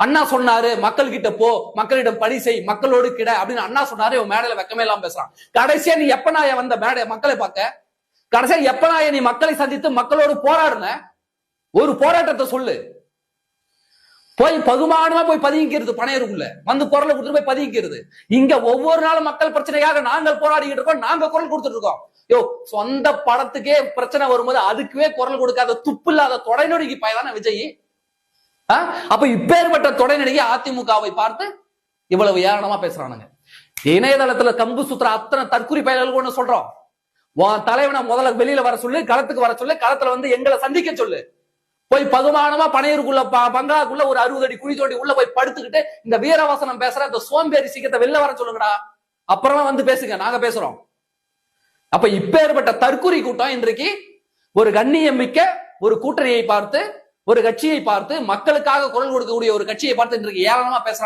அண்ணா சொன்னாரு மக்கள் கிட்ட போ, மக்களிடம் பணி செய், மக்களோடு கிட அப்படின்னு அண்ணா சொன்னாரு. இவன் மேடையில வெக்கமே எல்லாம் பேசுறான். கடைசியா நீ எப்ப நான் வந்த மேடை மக்களை பார்க்க? கடைசியா எப்ப நான் நீ மக்களை சந்தித்து மக்களோடு போராடுன? ஒரு போராட்டத்தை சொல்லு. போய் பகுமானமா போய் பதுங்கிக்கிறது, பனையருக்குள்ள வந்து குரலை கொடுத்துட்டு போய் பதுங்கிக்கிறது. இங்க ஒவ்வொரு நாளும் மக்கள் பிரச்சனையாக நாங்கள் போராடிக்கிட்டு இருக்கோம், நாங்க குரல் கொடுத்துட்டு இருக்கோம். யோ, சொந்த படத்துக்கே பிரச்சனை வரும்போது அதுக்குவே குரல் கொடுக்காத துப்பு இல்லாத தொடைநொடிக்கு பயதான விஜய். அப்ப இப்பேற்பட்ட தொடைநடிகை அதிமுகவை பார்த்து இவ்வளவு ஏளனமா பேசுறானுங்க. இணையதளத்துல கம்பு சுத்துற அத்தனை தற்குறி பயல்களுக்கு ஒண்ணு சொல்றோம். உன் தலைவனை முதல்ல வெளியில வர சொல்லு, களத்துக்கு வர சொல்லு, களத்துல வந்து எங்களை சந்திக்க சொல்லு. போய் பகுமானமா பனையூருக்குள்ள பங்களாக்குள்ள ஒரு 60 அடி குழி தோண்டி உள்ள போய் படுத்துக்கிட்டு இந்த வீரவாசனம் பேசுற அந்த சோம்பேறி சீக்கிரத்தை வெளில வர சொல்லுங்கடா. அப்புறமா வந்து பேசுங்க, நாங்க பேசுறோம். அப்ப இப்பேற்பட்ட தற்குறி கூட்டம் இன்றைக்கு ஒரு கண்ணியம் மிக்க ஒரு கூட்டணியை பார்த்து, ஒரு கட்சியை பார்த்து, மக்களுக்காக குரல் கொடுக்கக்கூடிய ஒரு கட்சியை பார்த்து இன்றைக்கு ஏளனமா பேசுறாங்க.